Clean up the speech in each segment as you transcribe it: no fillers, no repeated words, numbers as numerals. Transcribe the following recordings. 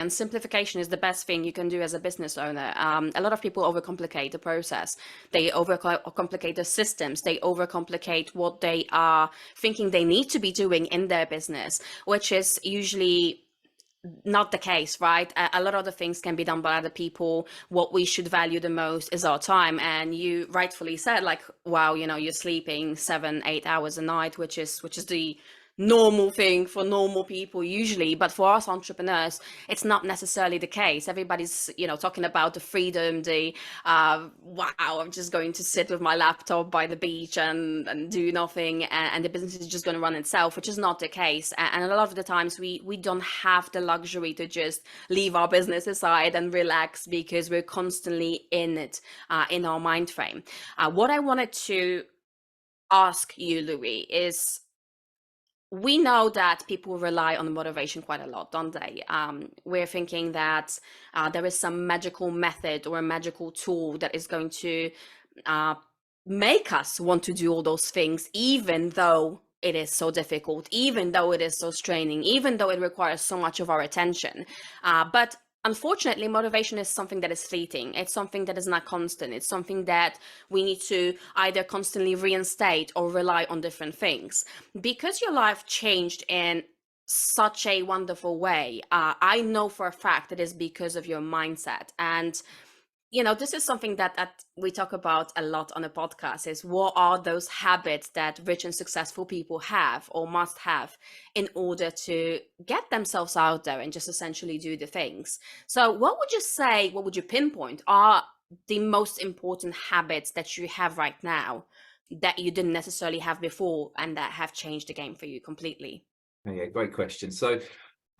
And simplification is the best thing you can do as a business owner. A lot of people overcomplicate the process. They overcomplicate the systems. They overcomplicate what they are thinking they need to be doing in their business, which is usually not the case, right? A lot of the things can be done by other people. What we should value the most is our time. And you rightfully said, like, wow, you're sleeping 7, 8 hours a night, which is the normal thing for normal people usually, but for us entrepreneurs it's not necessarily the case. Everybody's talking about the freedom, the wow, I'm just going to sit with my laptop by the beach and do nothing, and the business is just going to run itself, which is not the case. And a lot of the times we don't have the luxury to just leave our business aside and relax, because we're constantly in it, in our mind frame. What I wanted to ask you, Louis, is, we know that people rely on motivation quite a lot, don't they? We're thinking that there is some magical method or a magical tool that is going to uh, make us want to do all those things, even though it is so difficult, even though it is so straining, even though it requires so much of our attention. But unfortunately, motivation is something that is fleeting. It's something that is not constant. It's something that we need to either constantly reinstate or rely on different things. Because your life changed in such a wonderful way, I know for a fact it is because of your mindset. And this is something that we talk about a lot on the podcast, is what are those habits that rich and successful people have or must have in order to get themselves out there and just essentially do the things. So what would you pinpoint are the most important habits that you have right now that you didn't necessarily have before and that have changed the game for you completely? Yeah, great question. So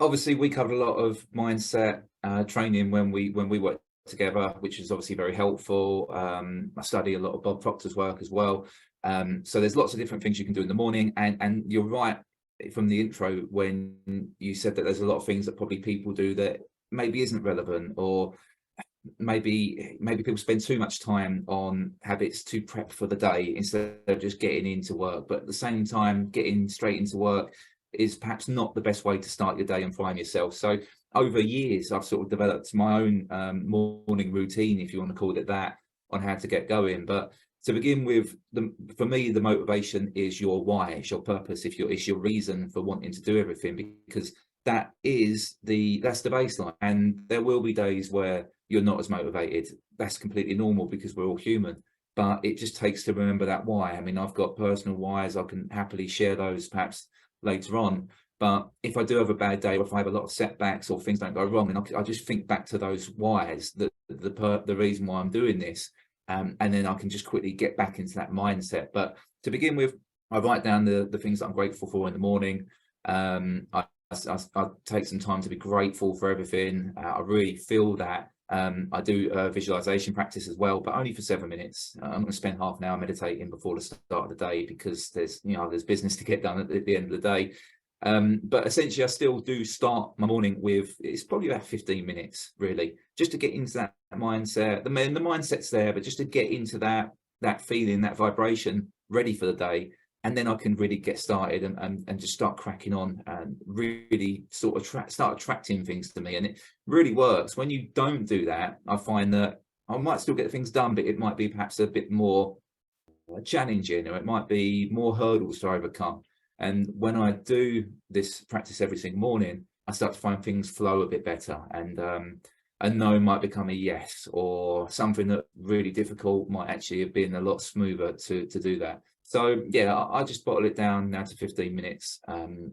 obviously we covered a lot of mindset training when we worked together, which is obviously very helpful. I study a lot of Bob Proctor's work as well. So there's lots of different things you can do in the morning, and you're right from the intro when you said that there's a lot of things that probably people do that maybe isn't relevant, or maybe people spend too much time on habits to prep for the day instead of just getting into work. But at the same time, getting straight into work is perhaps not the best way to start your day and prime yourself. So over years, I've sort of developed my own morning routine, if you want to call it that, on how to get going. But to begin with, for me, the motivation is your why, it's your purpose, it's your reason for wanting to do everything, because that's the baseline. And there will be days where you're not as motivated. That's completely normal, because we're all human. But it just takes to remember that why. I mean, I've got personal whys. I can happily share those perhaps later on. But if I do have a bad day, or if I have a lot of setbacks or things don't go wrong, and I just think back to those whys, the reason why I'm doing this, and then I can just quickly get back into that mindset. But to begin with, I write down the things that I'm grateful for in the morning. I take some time to be grateful for everything. I really feel that. I do visualization practice as well, but only for 7 minutes. I'm going to spend half an hour meditating before the start of the day, because there's business to get done at the end of the day. But essentially, I still do start my morning with, it's probably about 15 minutes, really, just to get into that mindset. The mindset's there, but just to get into that feeling, that vibration, ready for the day. And then I can really get started and just start cracking on and really sort of start attracting things to me. And it really works. When you don't do that, I find that I might still get things done, but it might be perhaps a bit more challenging, or it might be more hurdles to overcome. And when I do this practice every single morning, I start to find things flow a bit better, and a no might become a yes, or something that really difficult might actually have been a lot smoother to do that. So yeah, I just bottle it down now to 15 minutes,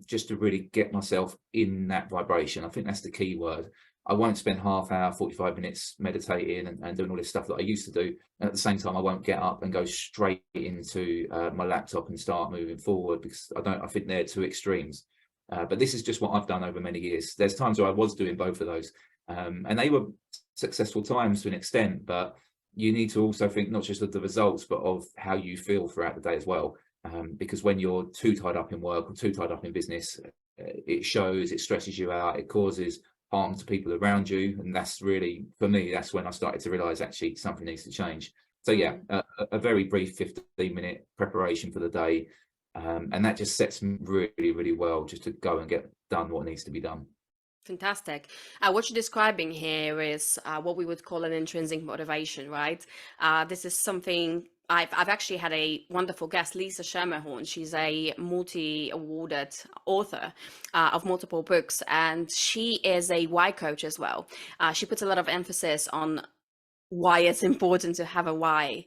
just to really get myself in that vibration. I think that's the key word. I won't spend half hour, 45 minutes meditating and doing all this stuff that I used to do. And at the same time, I won't get up and go straight into my laptop and start moving forward, because I think they're two extremes. But this is just what I've done over many years. There's times where I was doing both of those, and they were successful times to an extent, but you need to also think not just of the results, but of how you feel throughout the day as well. Because when you're too tied up in work or too tied up in business, it shows, it stresses you out, it causes harm to people around you. And that's really, for me, that's when I started to realize actually something needs to change. So yeah, a very brief 15-minute preparation for the day. And that just sets me really, really well just to go and get done what needs to be done. Fantastic. What you're describing here is what we would call an intrinsic motivation, right? This is something I've actually had a wonderful guest, Lisa Schermerhorn. She's a multi-awarded author of multiple books, and she is a why coach as well. She puts a lot of emphasis on why it's important to have a why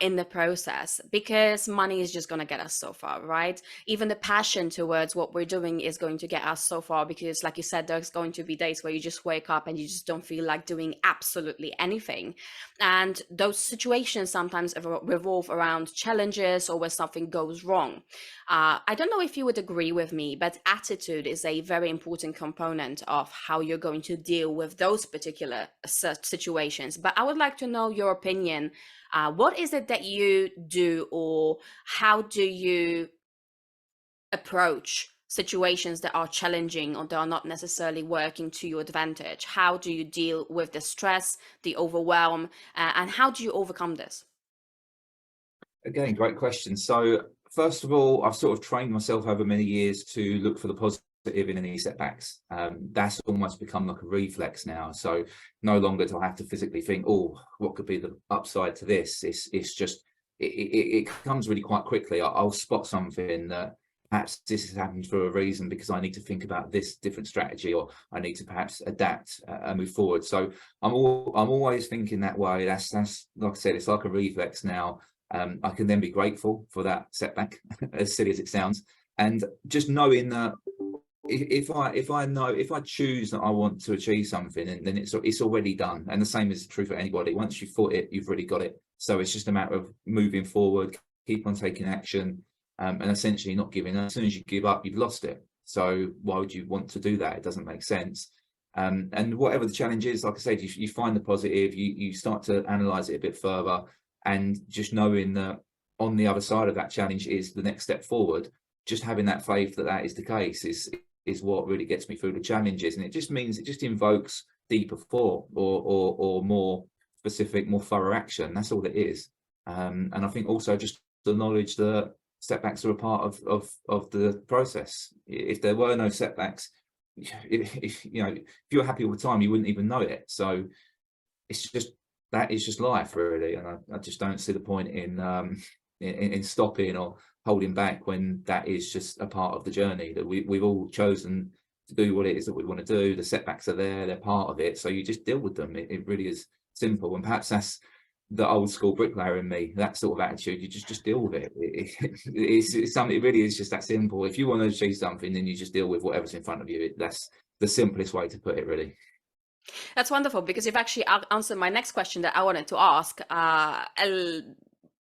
in the process, because money is just going to get us so far, right? Even the passion towards what we're doing is going to get us so far, because like you said, there's going to be days where you just wake up and you just don't feel like doing absolutely anything, and those situations sometimes revolve around challenges or where something goes wrong. I don't know if you would agree with me, but attitude is a very important component of how you're going to deal with those particular situations. But I would like to know your opinion. What is it that you do, or how do you approach situations that are challenging or that are not necessarily working to your advantage? How do you deal with the stress, the overwhelm, and how do you overcome this? Again, great question. So first of all, I've sort of trained myself over many years to look for the positive in any setbacks. That's almost become like a reflex now. So no longer do I have to physically think, oh, what could be the upside to this? It's just, it comes really quite quickly. I'll spot something that perhaps this has happened for a reason, because I need to think about this different strategy, or I need to perhaps adapt and move forward. So I'm always thinking that way. That's like I said, it's like a reflex now. I can then be grateful for that setback, as silly as it sounds, and just knowing that if I choose that I want to achieve something, and then it's already done. And the same is true for anybody. Once you've thought it, you've really got it. So it's just a matter of moving forward, keep on taking action, and essentially not giving up. As soon as you give up, you've lost it. So why would you want to do that? It doesn't make sense. And whatever the challenge is, like I said, you find the positive, you start to analyze it a bit further, and just knowing that on the other side of that challenge is the next step forward. Just having that faith that that is the case is what really gets me through the challenges. And it just means, it just invokes deeper thought, or more specific, more thorough action. That's all it is. And I think also just the knowledge that setbacks are a part of the process. If there were no setbacks, if you're happy all the time, you wouldn't even know it. So it's just, that is just life, really. And I just don't see the point in stopping or holding back, when that is just a part of the journey, that we've all chosen to do what it is that we want to do. The setbacks are there, they're part of it, so you just deal with them. It really is simple. And perhaps that's the old school bricklayer in me, that sort of attitude. You just deal with it. It's something, it really is just that simple. If you want to achieve something, then you just deal with whatever's in front of you. That's the simplest way to put it, really. That's wonderful, because you've actually answered my next question that I wanted to ask.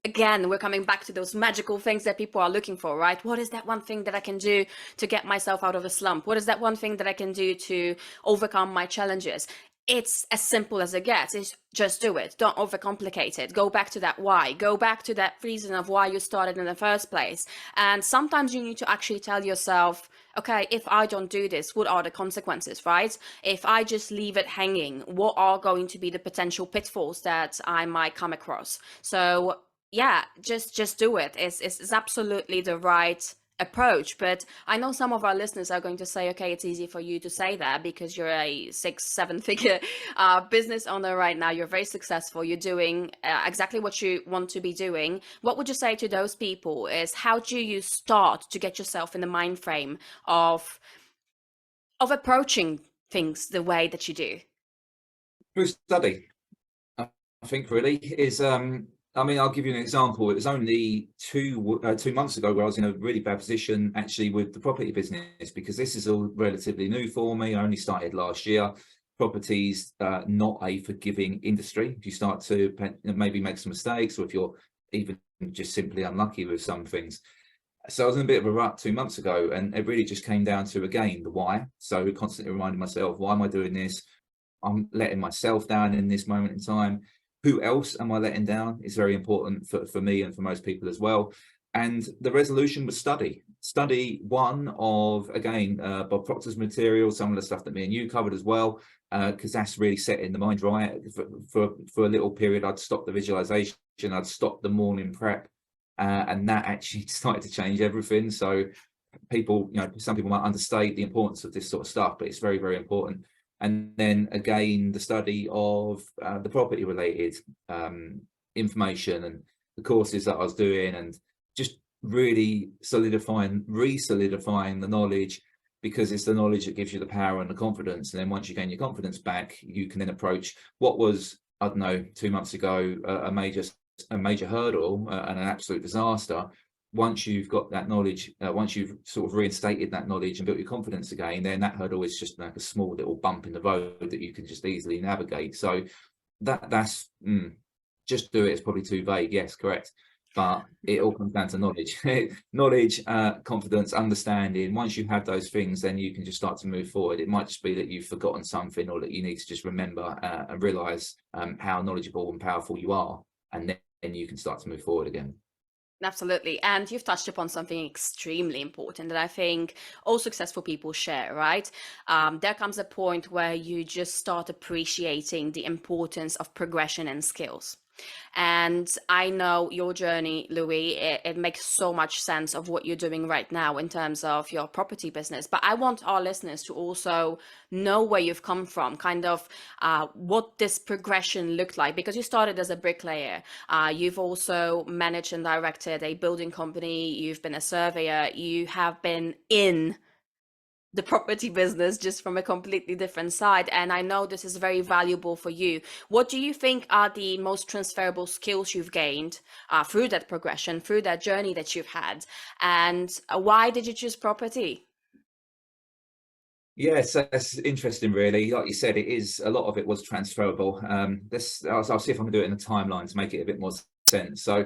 Again, we're coming back to those magical things that people are looking for, right? What is that one thing that I can do to get myself out of a slump? What is that one thing that I can do to overcome my challenges? It's as simple as it gets. It's just do it. Don't overcomplicate it. Go back to that why. Go back to that reason of why you started in the first place. And sometimes you need to actually tell yourself, okay, if I don't do this, what are the consequences, right? If I just leave it hanging, what are going to be the potential pitfalls that I might come across? So yeah, just do it. It's absolutely the right approach. But I know some of our listeners are going to say, okay, it's easy for you to say that because you're a 6-7 figure business owner right now. You're very successful. You're doing exactly what you want to be doing. What would you say to those people? Is how do you start to get yourself in the mind frame of approaching things the way that you do? Through study, I think, really is I mean, I'll give you an example. It was only 2 months ago where I was in a really bad position, actually, with the property business, because this is all relatively new for me. I only started last year. Property's not a forgiving industry. If you start to maybe make some mistakes, or if you're even just simply unlucky with some things. So I was in a bit of a rut 2 months ago, and it really just came down to, again, the why. So constantly reminding myself, why am I doing this? I'm letting myself down in this moment in time. Who else am I letting down? It's very important for me and for most people as well. And the resolution was study one of, again, Bob Proctor's material, some of the stuff that me and you covered as well, because that's really setting the mind right. For a little period, I'd stop the visualization, I'd stop the morning prep, and that actually started to change everything. So people, you know, some people might understate the importance of this sort of stuff, but it's very, very important. And then again, the study of the property related information and the courses that I was doing, and just really re-solidifying the knowledge, because it's the knowledge that gives you the power and the confidence. And then once you gain your confidence back, you can then approach what was, I don't know, 2 months ago, a major hurdle and an absolute disaster. Once you've got that knowledge, once you've sort of reinstated that knowledge and built your confidence again, then that hurdle is just like a small little bump in the road that you can just easily navigate. So that's just do it is probably too vague. Yes, correct. But it all comes down to knowledge, knowledge, confidence, understanding. Once you have those things, then you can just start to move forward. It might just be that you've forgotten something, or that you need to just remember and realize how knowledgeable and powerful you are. And then you can start to move forward again. Absolutely. And you've touched upon something extremely important that I think all successful people share, right? There comes a point where you just start appreciating the importance of progression and skills. And I know your journey, Louie, it makes so much sense of what you're doing right now in terms of your property business. But I want our listeners to also know where you've come from, kind of what this progression looked like, because you started as a bricklayer. You've also managed and directed a building company. You've been a surveyor. You have been in the property business just from a completely different side, and I know this is very valuable for you. What do you think are the most transferable skills you've gained through that progression, through that journey that you've had, and why did you choose property? Yes, that's interesting, really. Like you said, it is, a lot of it was transferable. I'll see if I can do it in a timeline to make it a bit more sense. So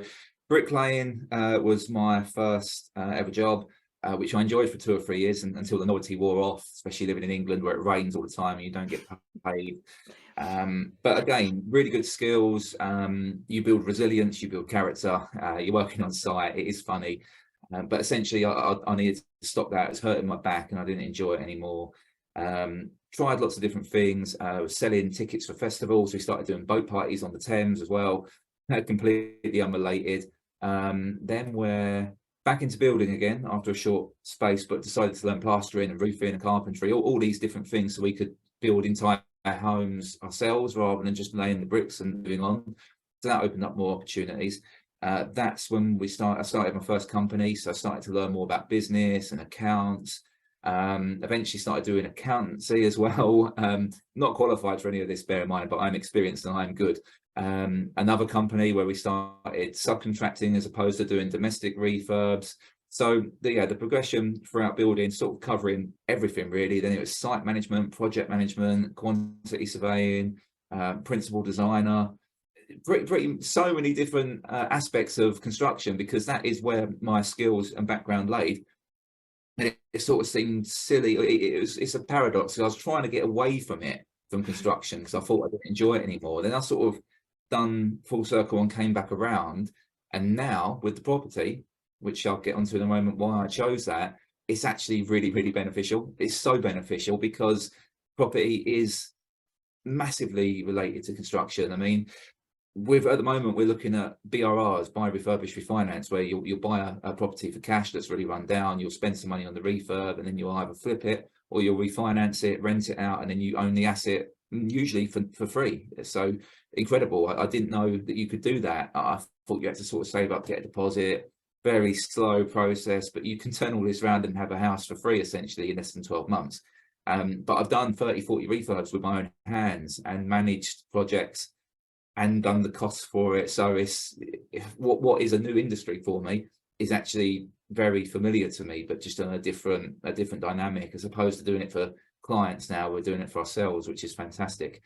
bricklaying was my first ever job. Which I enjoyed for 2 or 3 years, until the novelty wore off, especially living in England where it rains all the time and you don't get paid. But again, really good skills. You build resilience, you build character, you're working on site, it is funny. But essentially I needed to stop that. It was hurting my back and I didn't enjoy it anymore. Tried lots of different things. Was selling tickets for festivals. We started doing boat parties on the Thames as well. Completely unrelated. Then we're back into building again after a short space, but decided to learn plastering and roofing and carpentry, all these different things, so we could build entire homes ourselves rather than just laying the bricks and moving on. So that opened up more opportunities. That's when I started my first company, so I started to learn more about business and accounts. Eventually started doing accountancy as well. Not qualified for any of this, bear in mind, but I'm experienced and I'm good. Another company where we started subcontracting as opposed to doing domestic refurbs. So the progression throughout building, sort of covering everything really. Then it was site management, project management, quantity surveying, principal designer, pretty so many different aspects of construction, because that is where my skills and background laid. And it sort of seemed silly. It's a paradox. I was trying to get away from construction, because I thought I didn't enjoy it anymore. Then I sort of done full circle and came back around, and now with the property, which I'll get onto in a moment why I chose that, it's actually really, really beneficial. It's so beneficial because property is massively related to construction. I mean, at the moment we're looking at BRRs, buy, refurbish, refinance, where you'll buy a property for cash that's really run down, you'll spend some money on the refurb, and then you'll either flip it or you'll refinance it, rent it out, and then you own the asset, usually for free. So incredible. I didn't know that you could do that. I thought you had to sort of save up, get a deposit, very slow process, but you can turn all this around and have a house for free essentially in less than 12 months. But I've done 30, 40 refurbs with my own hands and managed projects and done the costs for it. So it's what is a new industry for me is actually very familiar to me, but just on a different dynamic, as opposed to doing it for clients. Now we're doing it for ourselves, which is fantastic.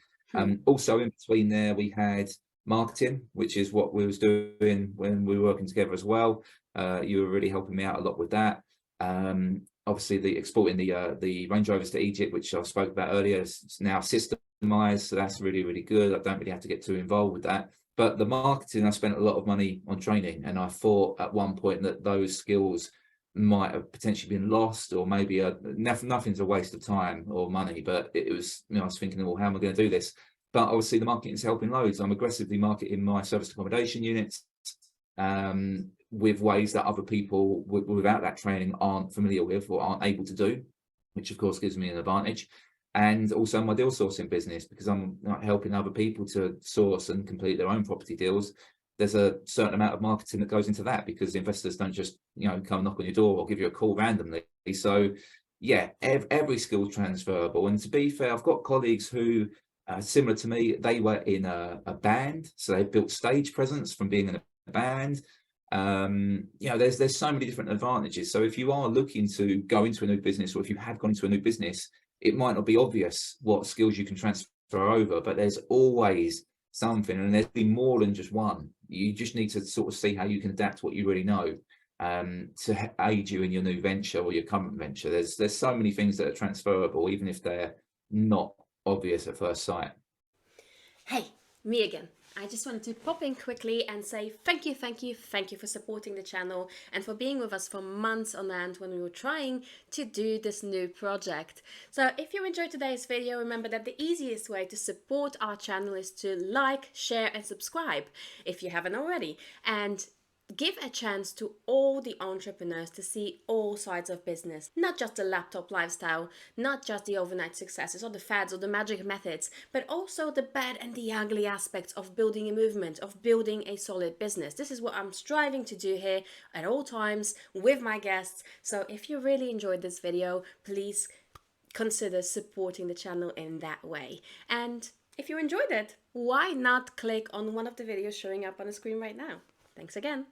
Also in between there, we had marketing, which is what we was doing when we were working together as well. You were really helping me out a lot with that. Obviously the exporting the Range Rovers to Egypt, which I spoke about earlier, is now systemized, so that's really, really good. I don't really have to get too involved with that. But the marketing, I spent a lot of money on training, and I thought at one point that those skills might have potentially been lost, or maybe nothing's a waste of time or money, but it was, I was thinking, well, how am I going to do this? But obviously the marketing is helping loads. I'm aggressively marketing my service accommodation units, with ways that other people without that training aren't familiar with or aren't able to do, which of course gives me an advantage. And also my deal sourcing business, because I'm helping other people to source and complete their own property deals. There's a certain amount of marketing that goes into that, because investors don't just, you know, come knock on your door or give you a call randomly. So yeah, every skill's transferable. And to be fair, I've got colleagues who similar to me, they were in a band, so they built stage presence from being in a band. You know, there's so many different advantages. So if you are looking to go into a new business, or if you have gone into a new business, it might not be obvious what skills you can transfer over, but there's always something, and there's been more than just one. You just need to sort of see how you can adapt what you really know to aid you in your new venture or your current venture. There's so many things that are transferable, even if they're not obvious at first sight. Hey, me again. I just wanted to pop in quickly and say thank you, thank you, thank you for supporting the channel and for being with us for months on end when we were trying to do this new project. So if you enjoyed today's video, remember that the easiest way to support our channel is to like, share and subscribe if you haven't already. And give a chance to all the entrepreneurs to see all sides of business, not just the laptop lifestyle, not just the overnight successes or the fads or the magic methods, but also the bad and the ugly aspects of building a movement, of building a solid business. This is what I'm striving to do here at all times with my guests. So if you really enjoyed this video, please consider supporting the channel in that way. And if you enjoyed it, why not click on one of the videos showing up on the screen right now? Thanks again.